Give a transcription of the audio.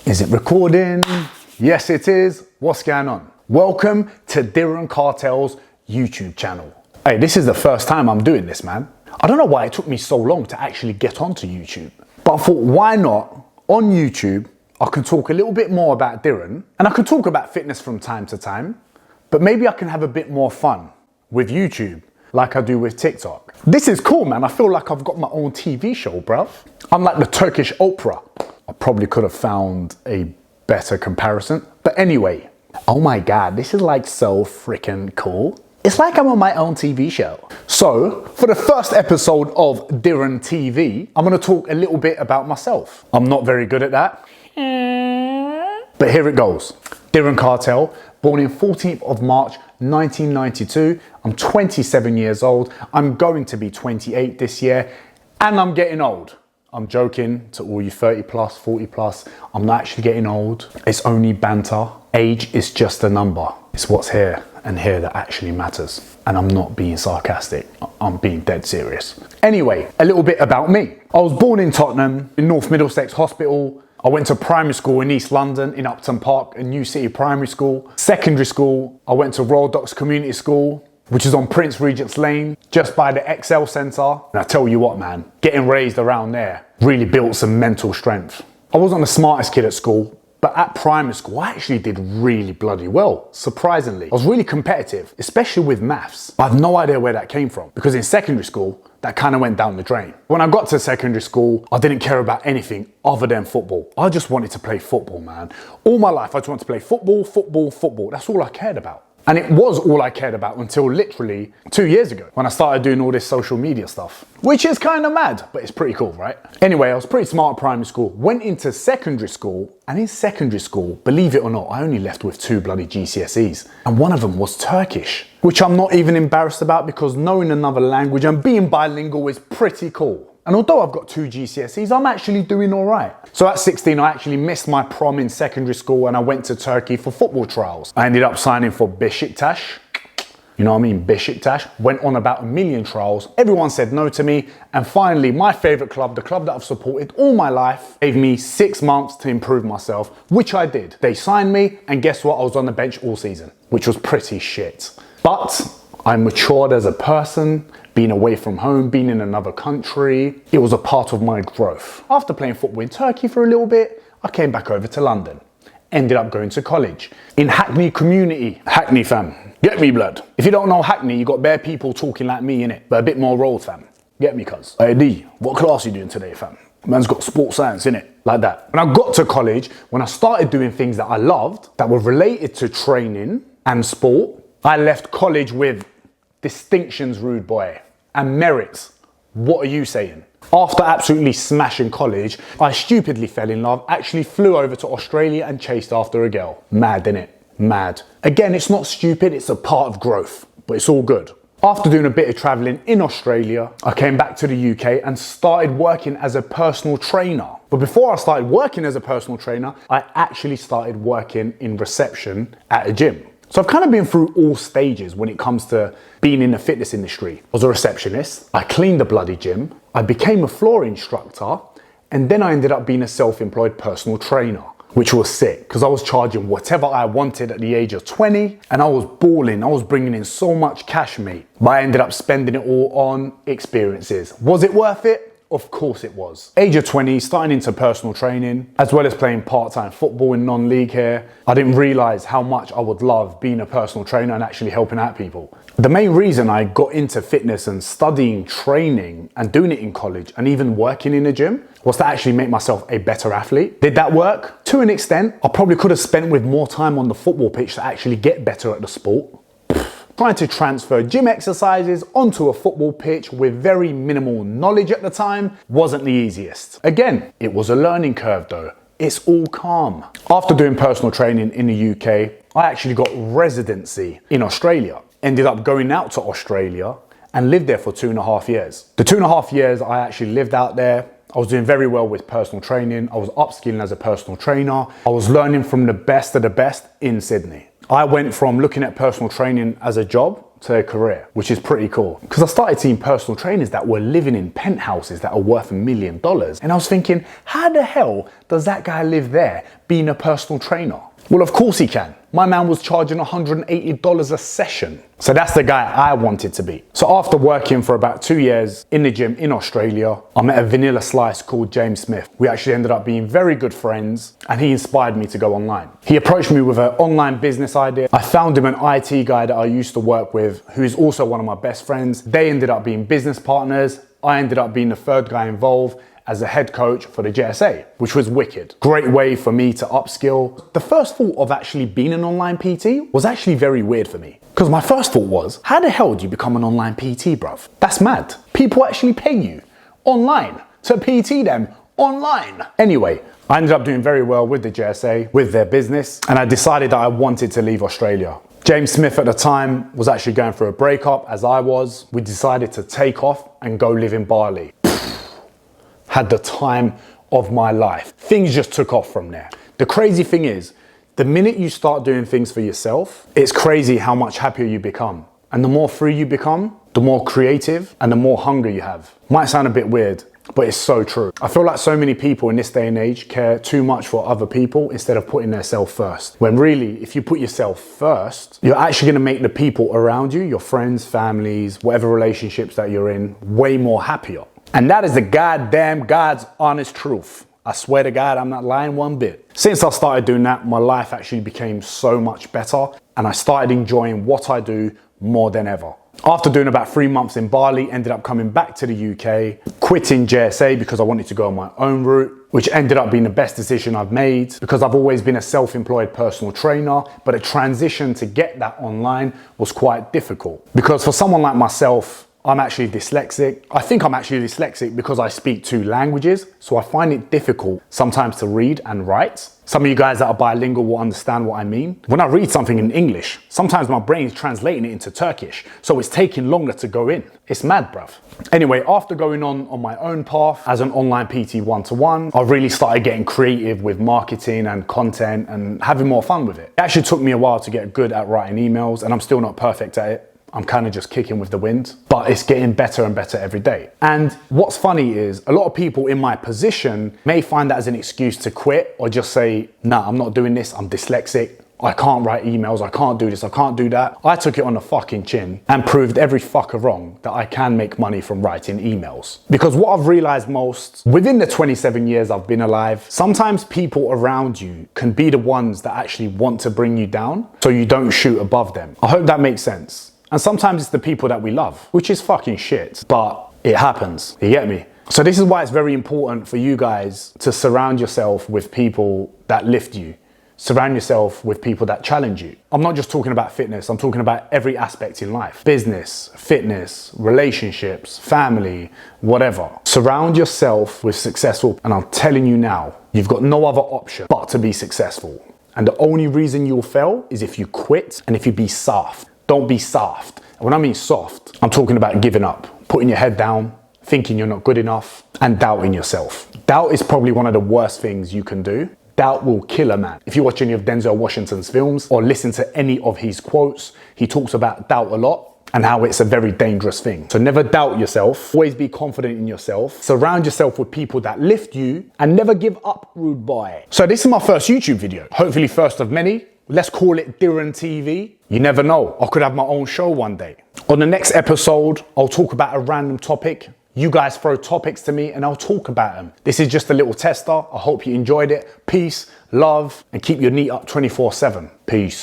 Is it recording? Yes, it is. What's going on? Welcome to Dirham Cartel's YouTube channel. Hey, this is the first time I'm doing this, man. I don't know why it took me so long to actually get onto YouTube, but I thought, why not on YouTube, I can talk a little bit more about Dirham and I can talk about fitness from time to time, but maybe I can have a bit more fun with YouTube like I do with TikTok. This is cool, man. I feel like I've got my own TV show, bruv. I'm like the Turkish Oprah. I probably could have found a better comparison. But anyway, oh my God, this is like so freaking cool. It's like I'm on my own TV show. So for the first episode of Dirham TV, I'm gonna talk a little bit about myself. I'm not very good at that, but here it goes. Dirham Cartel, born in 14th of March, 1992. I'm 27 years old. I'm going to be 28 this year, and I'm getting old. I'm joking to all you 30 plus, 40 plus. I'm not actually getting old. It's only banter. Age is just a number. It's what's here and here that actually matters. And I'm not being sarcastic. I'm being dead serious. Anyway, a little bit about me. I was born in Tottenham, in North Middlesex Hospital. I went to primary school in East London, in Upton Park, a New City Primary School. Secondary school, I went to Royal Docks Community School, which is on Prince Regent's Lane, just by the Excel Centre. And I tell you what, man, getting raised around there really built some mental strength. I wasn't the smartest kid at school, but at primary school, I actually did really bloody well, surprisingly. I was really competitive, especially with maths. I have no idea where that came from, because in secondary school, that kind of went down the drain. When I got to secondary school, I didn't care about anything other than football. I just wanted to play football, man. All my life, I just wanted to play football, football, football. That's all I cared about. And it was all I cared about until literally 2 years ago when I started doing all this social media stuff, which is kind of mad, but it's pretty cool, right? Anyway, I was pretty smart at primary school, went into secondary school, and in secondary school, believe it or not, I only left with 2 bloody GCSEs, and one of them was Turkish, which I'm not even embarrassed about because knowing another language and being bilingual is pretty cool. And although I've got 2 GCSEs, I'm actually doing all right. So at 16, I actually missed my prom in secondary school and I went to Turkey for football trials. I ended up signing for Beşiktaş. You know what I mean? Beşiktaş. Went on about 1 million trials. Everyone said no to me. And finally, my favorite club, the club that I've supported all my life, gave me 6 months to improve myself, which I did. They signed me and guess what? I was on the bench all season, which was pretty shit. But I matured as a person, being away from home, being in another country. It was a part of my growth. After playing football in Turkey for a little bit, I came back over to London. Ended up going to college in Hackney community. Hackney fam, get me blood. If you don't know Hackney, you got bare people talking like me in it, but a bit more rolled fam. Get me cuz. Hey D, what class are you doing today fam? Man's got sports science in it, like that. When I got to college, when I started doing things that I loved, that were related to training and sport, I left college with distinctions, rude boy, and merits. What are you saying? After absolutely smashing college, I stupidly fell in love, actually flew over to Australia and chased after a girl. Mad, innit? Mad. Again, it's not stupid, it's a part of growth, but it's all good. After doing a bit of traveling in Australia, I came back to the UK and started working as a personal trainer. But before I started working as a personal trainer, I actually started working in reception at a gym. So I've kind of been through all stages when it comes to being in the fitness industry. I was a receptionist, I cleaned the bloody gym, I became a floor instructor, and then I ended up being a self-employed personal trainer, which was sick because I was charging whatever I wanted at the age of 20 and I was balling, I was bringing in so much cash, mate. But I ended up spending it all on experiences. Was it worth it? Of course it was. Age of 20, starting into personal training, as well as playing part-time football in non-league here. I didn't realize how much I would love being a personal trainer and actually helping out people. The main reason I got into fitness and studying training and doing it in college and even working in a gym was to actually make myself a better athlete. Did that work? To an extent. I probably could have spent with more time on the football pitch to actually get better at the sport. Trying to transfer gym exercises onto a football pitch with very minimal knowledge at the time wasn't the easiest. Again, it was a learning curve though. It's all calm. After doing personal training in the UK, I actually got residency in Australia. Ended up going out to Australia and lived there for 2.5 years. The 2.5 years I actually lived out there, I was doing very well with personal training. I was upskilling as a personal trainer. I was learning from the best of the best in Sydney. I went from looking at personal training as a job to their career, which is pretty cool. Because I started seeing personal trainers that were living in penthouses that are worth $1 million. And I was thinking, how the hell does that guy live there being a personal trainer? Well, of course he can. My man was charging $180 a session. So that's the guy I wanted to be. So after working for about 2 years in the gym in Australia, I met a vanilla slice called James Smith. We actually ended up being very good friends and he inspired me to go online. He approached me with an online business idea. I found him an IT guy that I used to work with, who is also one of my best friends. They ended up being business partners. I ended up being the third guy involved as a head coach for the JSA, which was wicked. Great way for me to upskill. The first thought of actually being an online PT was actually very weird for me. Because my first thought was, how the hell do you become an online PT, bruv? That's mad. People actually pay you online to PT them online. Anyway, I ended up doing very well with the JSA, with their business, and I decided that I wanted to leave Australia. James Smith at the time was actually going through a breakup, as I was. We decided to take off and go live in Bali. Had the time of my life. Things just took off from there. The crazy thing is, the minute you start doing things for yourself, it's crazy how much happier you become. And the more free you become, the more creative and the more hunger you have. Might sound a bit weird, but it's so true. I feel like so many people in this day and age care too much for other people instead of putting themselves first. When really, if you put yourself first, you're actually gonna make the people around you, your friends, families, whatever relationships that you're in, way more happier. And that is the goddamn God's honest truth. I swear to God, I'm not lying one bit. Since I started doing that, my life actually became so much better and I started enjoying what I do more than ever. After doing about 3 months in Bali, ended up coming back to the UK, quitting JSA because I wanted to go on my own route, which ended up being the best decision I've made because I've always been a self-employed personal trainer, but a transition to get that online was quite difficult. Because for someone like myself, I'm actually dyslexic. I think I'm actually dyslexic because I speak 2 languages, so I find it difficult sometimes to read and write. Some of you guys that are bilingual will understand what I mean. When I read something in English, sometimes my brain is translating it into Turkish, so it's taking longer to go in. It's mad, bruv. Anyway, after going on my own path as an online PT one-to-one, I really started getting creative with marketing and content and having more fun with it. It actually took me a while to get good at writing emails, and I'm still not perfect at it. I'm kind of just kicking with the wind, but it's getting better and better every day. And what's funny is a lot of people in my position may find that as an excuse to quit or just say, nah, I'm not doing this, I'm dyslexic, I can't write emails, I can't do this, I can't do that. I took it on the fucking chin and proved every fucker wrong that I can make money from writing emails. Because what I've realized most, within the 27 years I've been alive, sometimes people around you can be the ones that actually want to bring you down so you don't shoot above them. I hope that makes sense. And sometimes it's the people that we love, which is fucking shit, but it happens, you get me? So this is why it's very important for you guys to surround yourself with people that lift you. Surround yourself with people that challenge you. I'm not just talking about fitness, I'm talking about every aspect in life. Business, fitness, relationships, family, whatever. Surround yourself with successful, and I'm telling you now, you've got no other option but to be successful. And the only reason you'll fail is if you quit and if you be soft. Don't be soft. And when I mean soft, I'm talking about giving up, putting your head down, thinking you're not good enough, and doubting yourself. Doubt is probably one of the worst things you can do. Doubt will kill a man. If you watch any of Denzel Washington's films or listen to any of his quotes, he talks about doubt a lot and how it's a very dangerous thing. So never doubt yourself, always be confident in yourself, surround yourself with people that lift you, and never give up, rude boy. So this is my first YouTube video, hopefully first of many. Let's call it Dhiren TV. You never know, I could have my own show one day. On the next episode, I'll talk about a random topic. You guys throw topics to me and I'll talk about them. This is just a little tester. I hope you enjoyed it. Peace, love, and keep your knee up 24/7. Peace.